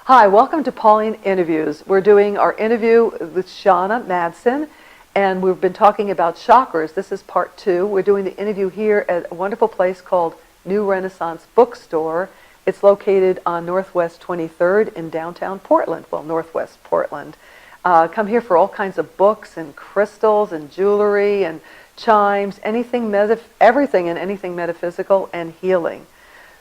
Hi, welcome to Pauline Interviews. We're doing our interview with Shana Madsen, and we've been talking about chakras. This is part 2. We're doing the interview here at a wonderful place called New Renaissance Bookstore. It's located on Northwest 23rd in downtown Portland, well, Northwest Portland. Come here for all kinds of books and crystals and jewelry and chimes, everything and anything metaphysical and healing.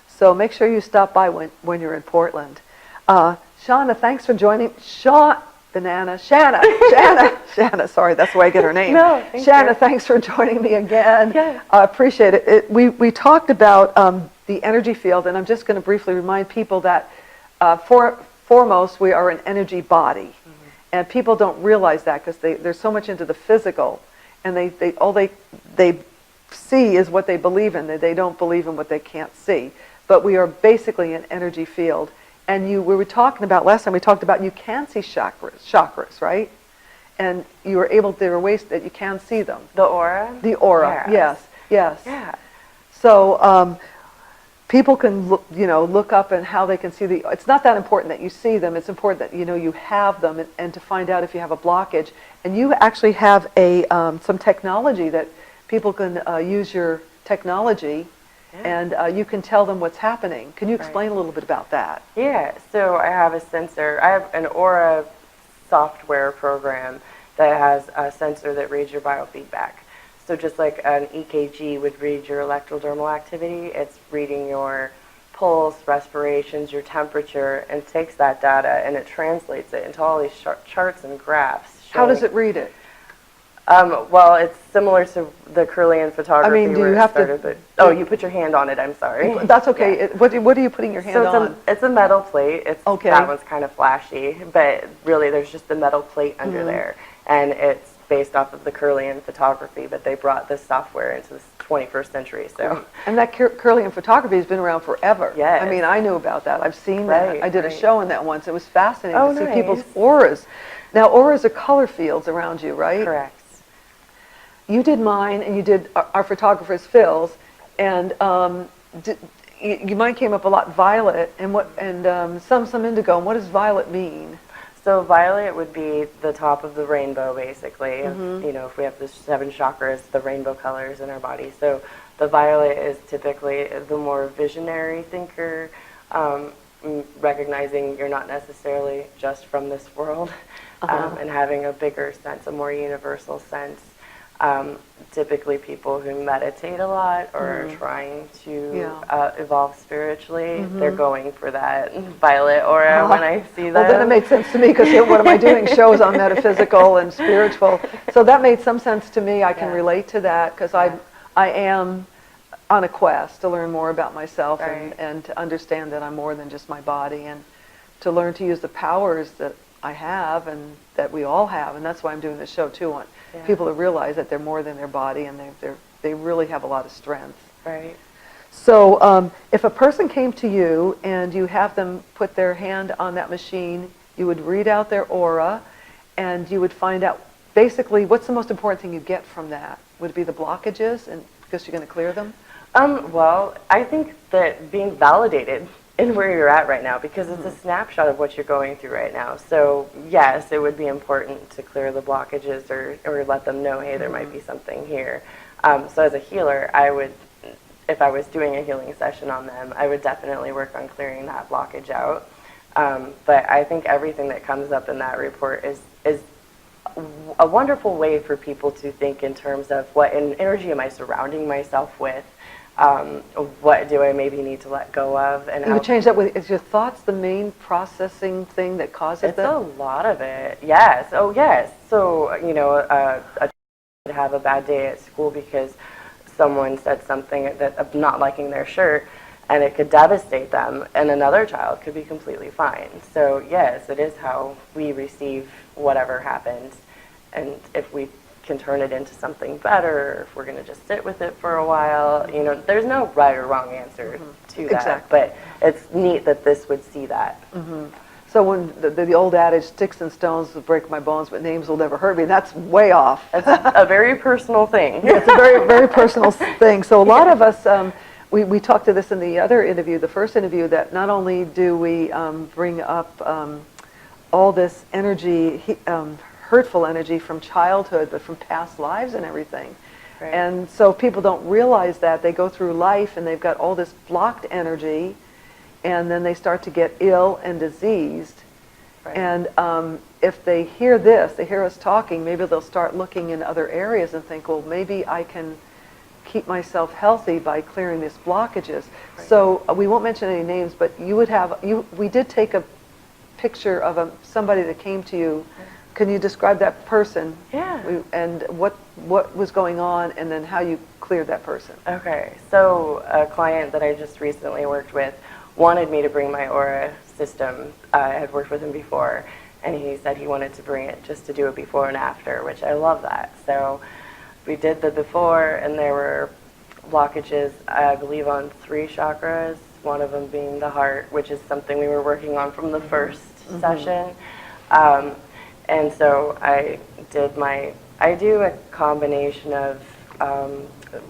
So make sure you stop by when you're in Portland. Shana, thanks for joining. Shana, sorry, that's the way I get her name. No, Shana, thanks for joining me again. Yeah. I appreciate it. We talked about the energy field, and I'm just going to briefly remind people that foremost, we are an energy body. Mm-hmm. And people don't realize that because they're so much into the physical, and all they see is what they believe in. They don't believe in what they can't see. But we are basically an energy field. And we were talking about, last time we talked about you can see chakras, right? And there are ways that you can see them. The aura? The aura, yes. Yeah. So people can look up and how they can see it's not that important that you see them, it's important that you have them and to find out if you have a blockage. And you actually have some technology that people can use your technology. And you can tell them what's happening. Can you explain a little bit about that? Yeah, so I have a sensor. I have an aura software program that has a sensor that reads your biofeedback. So just like an EKG would read your electrodermal activity, it's reading your pulse, respirations, your temperature, and takes that data and it translates it into all these charts and graphs. How does it read it? Well, it's similar to the Kirlian photography. I mean, do you have to? Oh, you put your hand on it. I'm sorry. That's okay. Yeah. What are you putting your hand on? It's a metal plate. Okay. That one's kind of flashy, but really, there's just the metal plate under there, and it's based off of the Kirlian photography. But they brought this software into the 21st century. So. And that Kirlian photography has been around forever. Yes. I mean, I knew about that. I've seen that. I did a show on that once. It was fascinating to see people's auras. Now, auras are color fields around you, right? Correct. You did mine, and you did our photographer's Phil's, and mine came up a lot violet, and some indigo. And what does violet mean? So violet would be the top of the rainbow, basically. Mm-hmm. If we have the 7 chakras, the rainbow colors in our body. So the violet is typically the more visionary thinker, recognizing you're not necessarily just from this world, and having a bigger sense, a more universal sense. Typically people who meditate a lot or are trying to evolve spiritually, they're going for that violet aura when I see that. Well, then it made sense to me because what am I doing? Shows on metaphysical and spiritual. So that made some sense to me. I can relate to that because I am on a quest to learn more about myself and to understand that I'm more than just my body and to learn to use the powers that I have and that we all have. And that's why I'm doing this show too. People to realize that they're more than their body and they really have a lot of strength. Right. So if a person came to you and you have them put their hand on that machine, you would read out their aura and you would find out basically what's the most important thing you get from that? Would it be the blockages and because you're going to clear them? Well, I think that being validated in where you're at right now, because it's a snapshot of what you're going through right now. So yes, it would be important to clear the blockages or let them know, hey, there might be something here. So as a healer, if I was doing a healing session on them, I would definitely work on clearing that blockage out. But I think everything that comes up in that report is a wonderful way for people to think in terms of what energy am I surrounding myself with? What do I maybe need to let go of? And you would change that with, is your thoughts the main processing thing that causes that? It's a lot of it, yes. Oh, yes. So, a child would have a bad day at school because someone said something of not liking their shirt, and it could devastate them, and another child could be completely fine. So, yes, it is how we receive whatever happens, and if we can turn it into something better, or if we're going to just sit with it for a while. There's no right or wrong answer to that. Exactly. But it's neat that this would see that. So when the old adage, sticks and stones will break my bones, but names will never hurt me, that's way off. It's a very personal thing. It's a very, very personal thing. So a lot of us, we talked to this in the other interview, the first interview, that not only do we bring up all this energy, hurtful energy from childhood, but from past lives and everything. Right. And so people don't realize that. They go through life and they've got all this blocked energy, and then they start to get ill and diseased. Right. And if they hear this, they hear us talking, maybe they'll start looking in other areas and think, well, maybe I can keep myself healthy by clearing these blockages. Right. So we won't mention any names, but we did take a picture of somebody that came to you. Yeah. Can you describe that person? Yeah. And what was going on, and then how you cleared that person? Okay, so a client that I just recently worked with wanted me to bring my aura system. I had worked with him before, and he said he wanted to bring it just to do a before and after, which I love that. So we did the before, and there were blockages, I believe, on 3 chakras, one of them being the heart, which is something we were working on from the first session. And so I do a combination of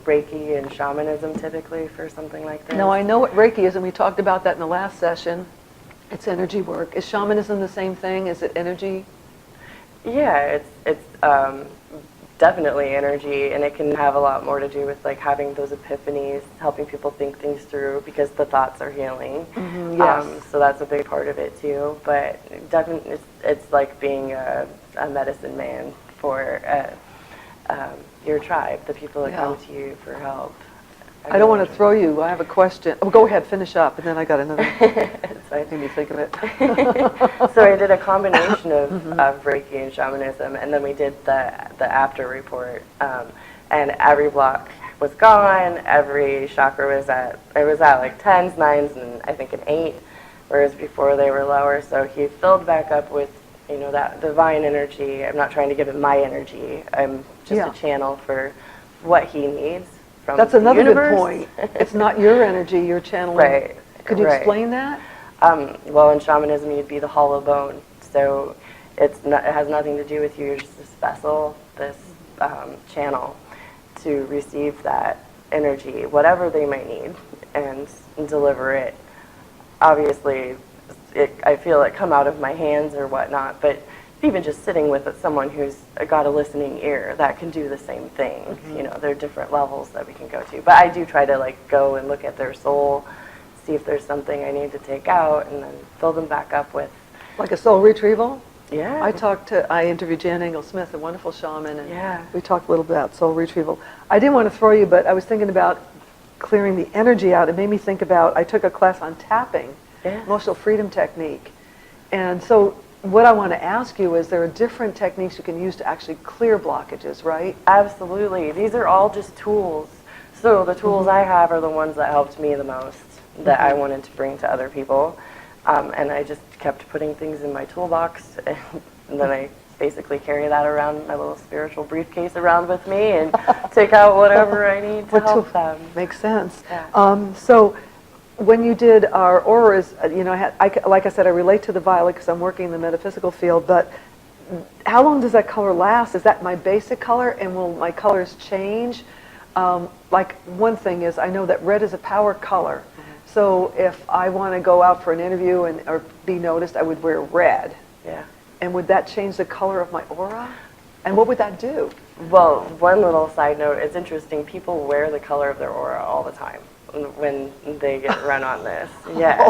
Reiki and shamanism typically for something like this. No, I know what Reiki is, and we talked about that in the last session. It's energy work. Is shamanism the same thing? Is it energy? Yeah, it's definitely energy, and it can have a lot more to do with like having those epiphanies, helping people think things through, because the thoughts are healing. Yes. So that's a big part of it too. But definitely, it's like being a medicine man for your tribe, the people that come to you for help. I don't want to throw you. I have a question. Oh, go ahead, finish up, and then I got another. Made me think of it. So I did a combination of Reiki and shamanism, and then we did the after report. And every block was gone. Every chakra was at like 10s, 9s, and I think an 8, whereas before they were lower. So he filled back up with, you know, that divine energy. I'm not trying to give him my energy. I'm just a channel for what he needs. That's another good point. It's not your energy, you're channeling. Right. Could you explain that? Well, in shamanism, you'd be the hollow bone. So it has nothing to do with you. You're just this vessel, this channel to receive that energy, whatever they might need, and deliver it. Obviously, I feel it come out of my hands or whatnot, but even just sitting with someone who's got a listening ear, that can do the same thing. You know, there are different levels that we can go to. But I do try to like go and look at their soul, see if there's something I need to take out, and then fill them back up with. Like a soul retrieval? Yeah. I interviewed Jan Engel-Smith, a wonderful shaman, and we talked a little bit about soul retrieval. I didn't want to throw you, but I was thinking about clearing the energy out. It made me think about, I took a class on tapping, emotional freedom technique. And so what I want to ask you is, there are different techniques you can use to actually clear blockages, right? Absolutely. These are all just tools. So the tools I have are the ones that helped me the most, that I wanted to bring to other people. And I just kept putting things in my toolbox, and then I basically carry that around, my little spiritual briefcase around with me, and take out whatever I need to help them. Makes sense. Yeah. So when you did our auras, you know, like I said, I relate to the violet because I'm working in the metaphysical field, but how long does that color last? Is that my basic color, and will my colors change? Like, one thing is, I know that red is a power color. So if I want to go out for an interview or be noticed, I would wear red. Yeah. And would that change the color of my aura? And what would that do? Well, one little side note, it's interesting, people wear the color of their aura all the time when they get run on this. Yeah.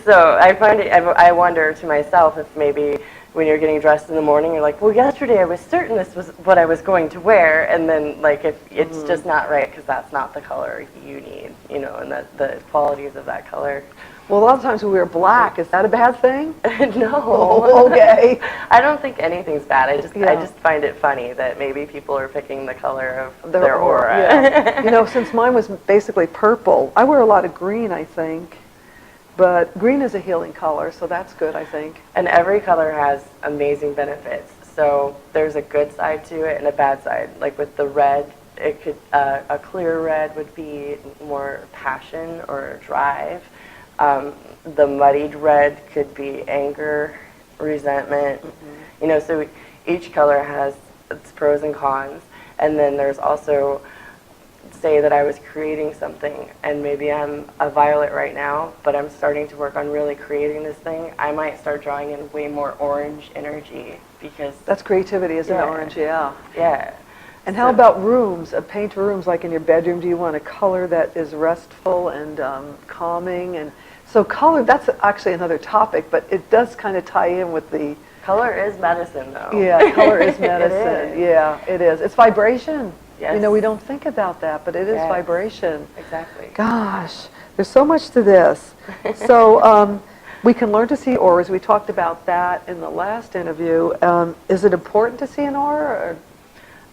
So I find it, I wonder to myself if maybe when you're getting dressed in the morning, you're like, well, yesterday I was certain this was what I was going to wear, and then like if it's just not right because that's not the color you need, you know, and the qualities of that color. Well, a lot of times we wear black. Is that a bad thing? No. Oh, okay. I don't think anything's bad. I just find it funny that maybe people are picking the color of their aura. Yeah. You know, since mine was basically purple, I wear a lot of green, I think. But green is a healing color, so that's good, I think. And every color has amazing benefits. So there's a good side to it and a bad side. Like with the red, it could a clear red would be more passion or drive. The muddied red could be anger, resentment. You know, so each color has its pros and cons. And then there's also say that I was creating something, and maybe I'm a violet right now, but I'm starting to work on really creating this thing, I might start drawing in way more orange energy, because That's creativity, isn't it? Orange, yeah. Yeah. And how about rooms? Paint rooms like in your bedroom. Do you want a color that is restful and calming? And so color, that's actually another topic, but it does kind of tie in with the... Color is medicine, though. Yeah, color is medicine. It is. Yeah, it is. It's vibration. Yes. You know, we don't think about that, but it is vibration. Exactly. Gosh, there's so much to this. So we can learn to see auras. We talked about that in the last interview. Is it important to see an aura?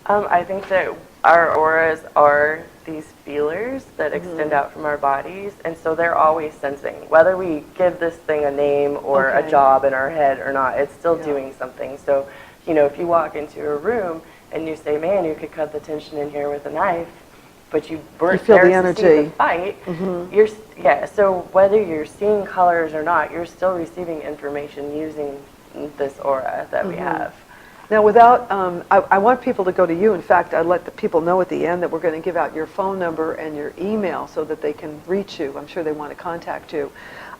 Or? I think that our auras are these feelers that extend out from our bodies, and so they're always sensing. Whether we give this thing a name or a job in our head or not, it's still doing something. So, you know, if you walk into a room and you say, man, you could cut the tension in here with a knife, but you weren't there to see the fight, so whether you're seeing colors or not, you're still receiving information using this aura that we have. Now, without, I want people to go to you. In fact, I let the people know at the end that we're going to give out your phone number and your email so that they can reach you. I'm sure they want to contact you.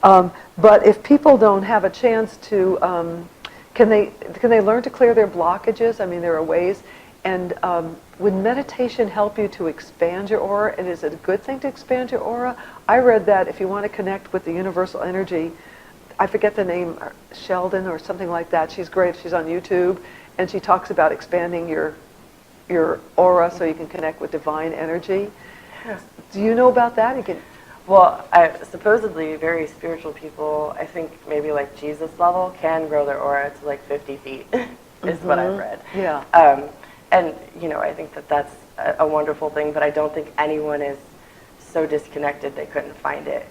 But if people don't have a chance to, can they learn to clear their blockages? I mean, there are ways. And would meditation help you to expand your aura? And is it a good thing to expand your aura? I read that if you want to connect with the universal energy, I forget the name, Sheldon or something like that. She's great. She's on YouTube. And she talks about expanding your aura so you can connect with divine energy. Yeah. Do you know about that? Well, supposedly very spiritual people, I think maybe like Jesus level, can grow their aura to like 50 feet, is what I've read. Yeah. And, you know, I think that that's a wonderful thing, but I don't think anyone is so disconnected they couldn't find it.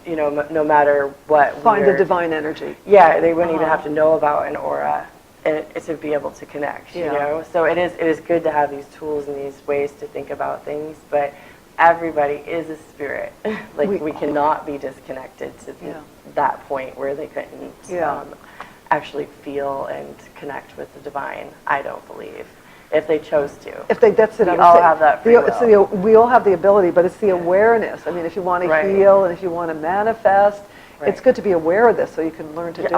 You know, no matter what. Find the divine energy. Yeah, they wouldn't even have to know about an aura to be able to connect, you know? So it is good to have these tools and these ways to think about things, but everybody is a spirit. Like, we cannot be disconnected to that point where they couldn't actually feel and connect with the divine, I don't believe, if they chose to. That's it. We all have that free will. We all have the ability, but it's the awareness. I mean, if you want to heal and if you want to manifest, it's good to be aware of this so you can learn to do it.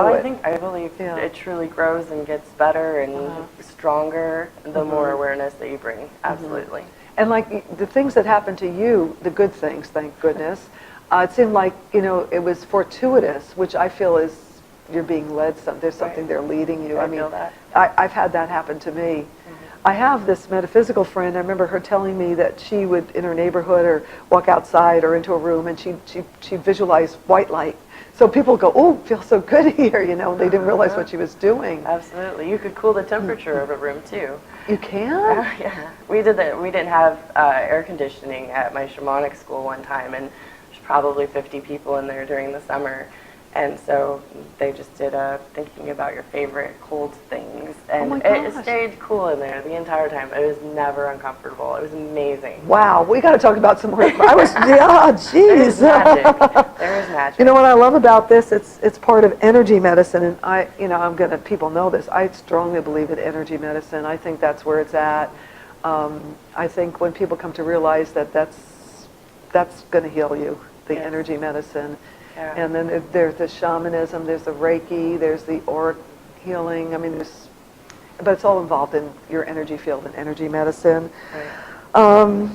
I believe it truly grows and gets better and stronger the more awareness that you bring. Absolutely. And like the things that happened to you, the good things, thank goodness, it seemed like, you know, it was fortuitous, which I feel is you're being led. There's something they're leading you. I feel that. I've had that happen to me. I have this metaphysical friend. I remember her telling me that she would, in her neighborhood, or walk outside or into a room, and she visualized white light. So people go, oh, it feels so good here, you know. They didn't realize what she was doing. Absolutely. You could cool the temperature of a room, too. You can? Yeah. We did that. We didn't have air conditioning at my shamanic school one time, and there's probably 50 people in there during the summer. And so they just did thinking about your favorite cold things. And it stayed cool in there the entire time. It was never uncomfortable. It was amazing. Wow, we got to talk about some more. Geez. There's magic. There is magic. You know what I love about this? It's part of energy medicine, and people know this. I strongly believe in energy medicine. I think that's where it's at. I think when people come to realize that's going to heal you, the energy medicine. Yeah. And then there's the shamanism, there's the Reiki, there's the auric healing. I mean, but it's all involved in your energy field and energy medicine. Right.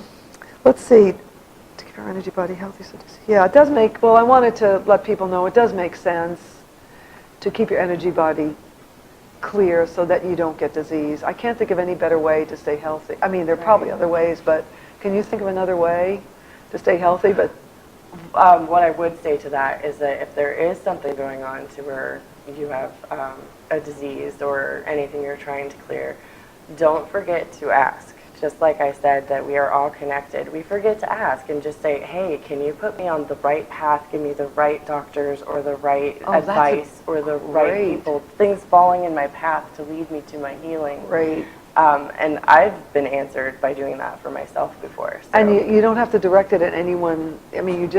Let's see. To keep our energy body healthy. It does make, I wanted to let people know it does make sense to keep your energy body clear so that you don't get disease. I can't think of any better way to stay healthy. I mean, there are probably other ways, but can you think of another way to stay healthy? But what I would say to that is that if there is something going on to where you have a disease or anything you're trying to clear, don't forget to ask. Just like I said, that we are all connected. We forget to ask and just say, hey, can you put me on the right path, give me the right doctors or the right advice or the right people, things falling in my path to lead me to my healing. Right. And I've been answered by doing that for myself before. So. And you don't have to direct it at anyone. I mean,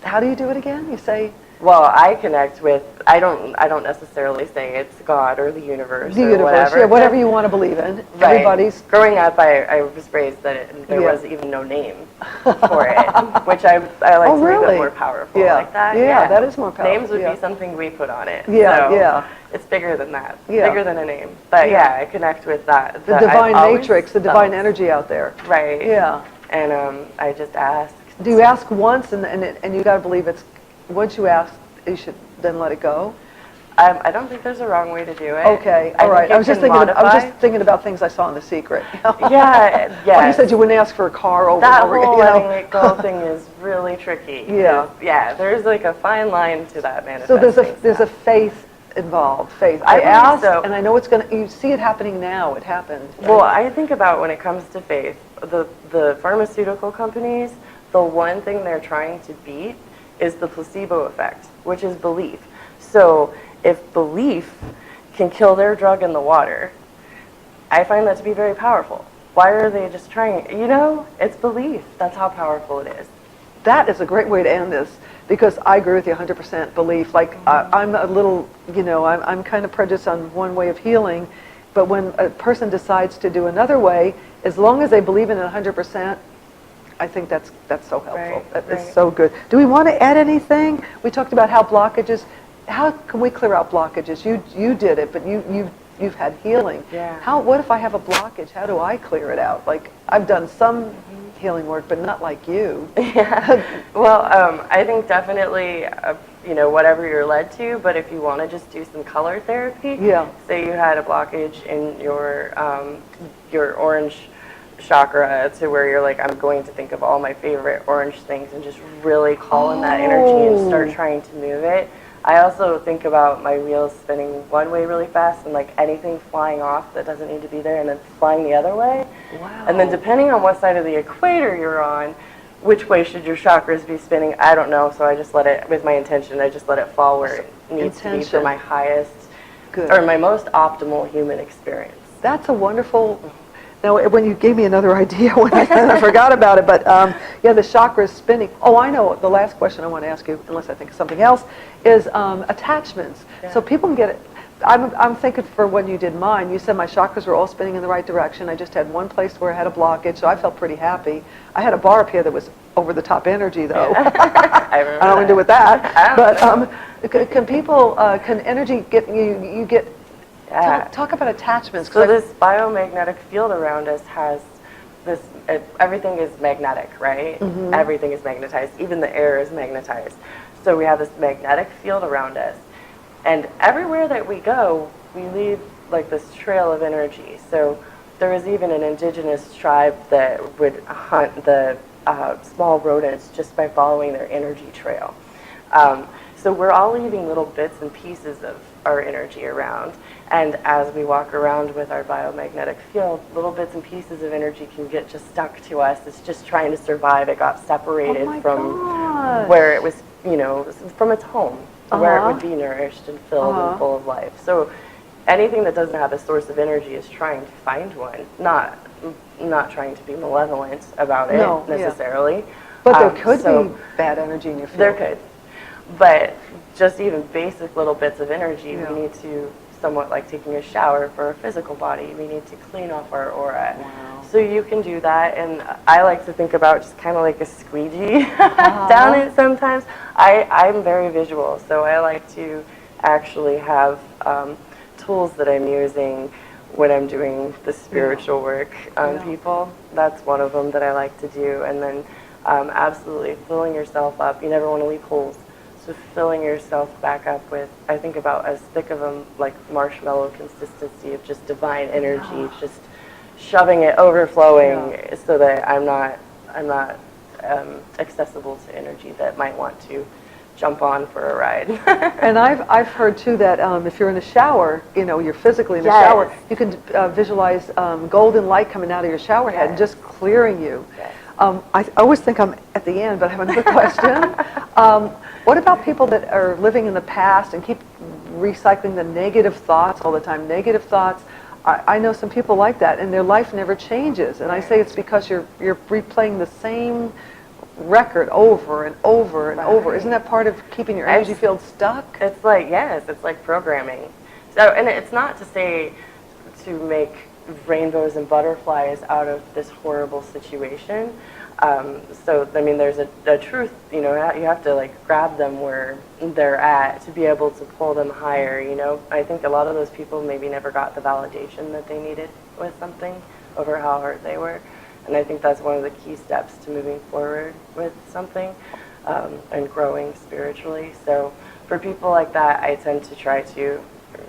how do you do it again? You say? Well, I connect with, I don't necessarily say it's God or the universe The or universe, whatever. yeah, whatever you want to believe in. Right. Everybody's. Growing up, I was raised that there was even no name for it, which I like Oh, to make really? it more powerful Yeah. like that. Yeah, that is more powerful. Names would Yeah. be something we put on it. Yeah, so yeah. It's bigger than that. Yeah. Bigger than a name. But Yeah. I connect with that. The I've divine always matrix, the divine felt. energy out there. Right. Yeah. And I just asked. Do you ask once and you got to believe it's, once you ask, you should then let it go? I don't think there's a wrong way to do it. Okay, all right. I was just thinking about things I saw in The Secret. Yeah, yeah. Like you said, you wouldn't ask for a car over that and over whole again. letting it go thing is really tricky. Yeah. Yeah, there's like a fine line to that So manifesting. there's a faith involved. Faith. I I believe asked, so. and I know it's going to. You see it happening now. It happened. Right? Well, I think about when it comes to faith, the pharmaceutical companies, the one thing they're trying to beat is the placebo effect, which is belief. So if belief can kill their drug in the water, I find that to be very powerful. Why are they just trying? It's belief. That's how powerful it is. That is a great way to end this, because I agree with you 100% belief. Like, I'm a little, I'm kind of prejudiced on one way of healing, but when a person decides to do another way, as long as they believe in it 100%, I think that's so helpful. Right, That is right. so good. Do we want to add anything? We talked about how blockages, how can we clear out blockages? You did it, but you've had healing. Yeah. What if I have a blockage? How do I clear it out? Like, I've done some healing work, but not like you. Yeah. Well, I think definitely, whatever you're led to, but if you want to just do some color therapy, Yeah. say you had a blockage in your orange chakra to where you're like, I'm going to think of all my favorite orange things and just really call in that energy and start trying to move it. I also think about my wheels spinning one way really fast and like anything flying off that doesn't need to be there and then flying the other way. Wow. And then depending on what side of the equator you're on, which way should your chakras be spinning? I don't know, so I just let it, with my intention, I just let it fall where it needs to be for my highest, or my most optimal human experience. That's a wonderful. Now, when you gave me another idea, when I forgot about it, but the chakras spinning. Oh, I know. The last question I want to ask you, unless I think of something else, is attachments. Yeah. So people can get it. I'm thinking for when you did mine, you said my chakras were all spinning in the right direction. I just had one place where I had a blockage, so I felt pretty happy. I had a bar up here that was over the top energy, though. I don't know what to do with that. But can people, can energy get you get? Yeah. Talk about attachments. So this biomagnetic field around us has this, everything is magnetic, right? Mm-hmm. Everything is magnetized. Even the air is magnetized. So we have this magnetic field around us. And everywhere that we go, we leave like this trail of energy. So there is even an indigenous tribe that would hunt the small rodents just by following their energy trail. So we're all leaving little bits and pieces of our energy around. And as we walk around with our biomagnetic field, little bits and pieces of energy can get just stuck to us. It's just trying to survive. It got separated from where it was, from its home, where it would be nourished and filled and full of life. So anything that doesn't have a source of energy is trying to find one, not trying to be malevolent about it necessarily. But there could be bad energy in your field. There could. But just even basic little bits of energy, we need to, somewhat like taking a shower for our physical body, we need to clean off our aura. Wow. So you can do that, and I like to think about just kind of like a squeegee down it sometimes. I'm very visual, so I like to actually have tools that I'm using when I'm doing the spiritual work on people. That's one of them that I like to do, and then absolutely filling yourself up. You never want to leave holes. So filling yourself back up with, I think about as thick of a like marshmallow consistency of just divine energy, just shoving it, overflowing, so that I'm not accessible to energy that might want to jump on for a ride. And I've heard too that if you're in the shower, you're physically in the shower, you can visualize golden light coming out of your shower head and just clearing you. Yes. I always think I'm at the end, but I have another question. What about people that are living in the past and keep recycling the negative thoughts all the time? Negative thoughts. I know some people like that, and their life never changes. And I say it's because you're replaying the same record over and over and over. Isn't that part of keeping your energy field stuck? It's like, yes, it's like programming. So, and it's not to say to make rainbows and butterflies out of this horrible situation. So, I mean, there's a truth, you know, you have to like grab them where they're at to be able to pull them higher, you know. I think a lot of those people maybe never got the validation that they needed with something over how hurt they were. And I think that's one of the key steps to moving forward with something and growing spiritually. So for people like that, I tend to try to,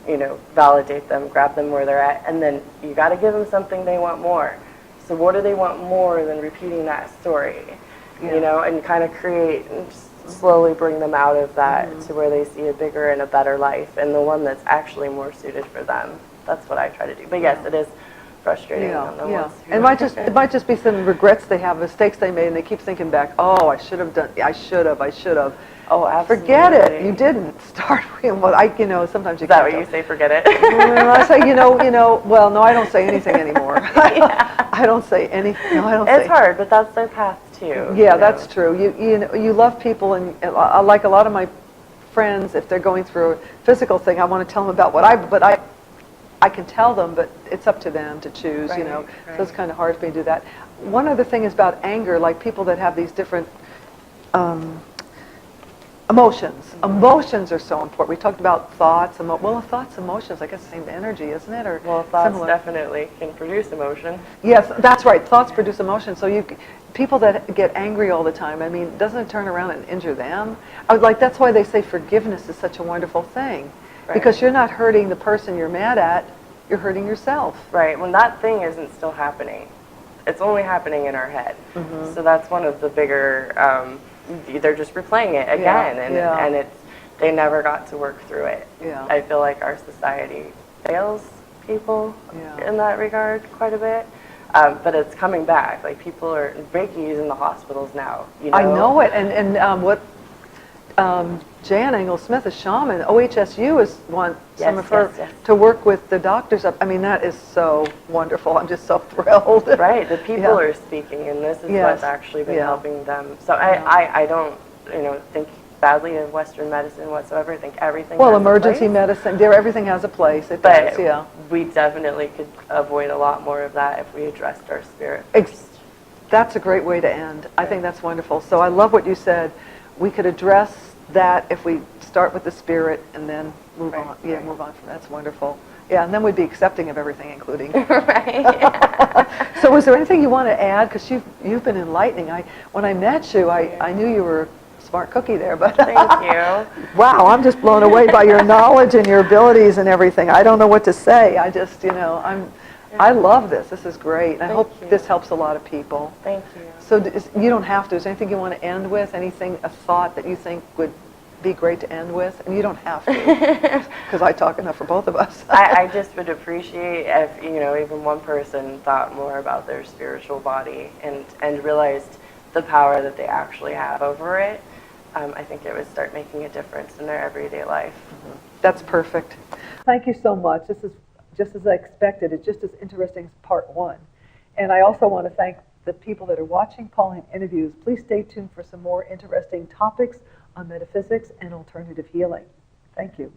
you know, validate them, grab them where they're at, and then you got to give them something they want more. So what do they want more than repeating that story? You know, and kind of create, and slowly bring them out of that to where they see a bigger and a better life, and the one that's actually more suited for them. That's what I try to do. But yes, it is frustrating on the ones who it might just be some regrets they have, mistakes they made, and they keep thinking back, oh, I should have done, I should have. Oh, absolutely. Forget it. You didn't start with what you know, sometimes you Is that can't what you say, forget it? I say, well, no, I don't say anything anymore. I don't say anything. No, I don't say. It's hard, but that's their path too. Yeah, that's true. You love people, and like a lot of my friends, if they're going through a physical thing, I want to tell them about I can tell them, but it's up to them to choose, you know. So it's kind of hard for me to do that. One other thing is about anger, like people that have these different emotions. Emotions are so important. We talked about thoughts, thoughts, emotions, I guess the same energy, isn't it? Or thoughts similar. Definitely can produce emotion. Yes, that's right. Thoughts produce emotion. So people that get angry all the time, I mean, doesn't it turn around and injure them? That's why they say forgiveness is such a wonderful thing. Because you're not hurting the person you're mad at, you're hurting yourself. Right, when that thing isn't still happening. It's only happening in our head. So that's one of the bigger, they're just replaying it again, and they never got to work through it. I feel like our society fails people in that regard quite a bit. But it's coming back. Like people are, Reiki is in the hospitals now. You know? I know it, and what Jan Engel-Smith, a shaman, OHSU is some of her to work with the doctors. I mean, that is so wonderful. I'm just so thrilled. Right, the people are speaking, and this is what's actually been helping them. So I don't, think badly of Western medicine whatsoever. I think everything. Well, emergency medicine, everything has a place. It does, we definitely could avoid a lot more of that if we addressed our spirit. That's a great way to end. I think that's wonderful. So I love what you said. We could address that if we start with the spirit and then move on. Yeah, move on from that's wonderful. Yeah, and then we'd be accepting of everything, including. So was there anything you want to add? Because you've been enlightening. When I met you, I knew you were a smart cookie there, but thank you. Wow, I'm just blown away by your knowledge and your abilities and everything. I don't know what to say. I just, I love this. This is great. I hope this helps a lot of people. Thank you. So you don't have to. Is there anything you want to end with? Anything, a thought that you think would be great to end with? And you don't have to, because I talk enough for both of us. I just would appreciate if, even one person thought more about their spiritual body and realized the power that they actually have over it. I think it would start making a difference in their everyday life. That's perfect. Thank you so much. This is just as I expected. It's just as interesting as part one. And I also want to thank the people that are watching Pauline Interviews. Please stay tuned for some more interesting topics on metaphysics and alternative healing. Thank you.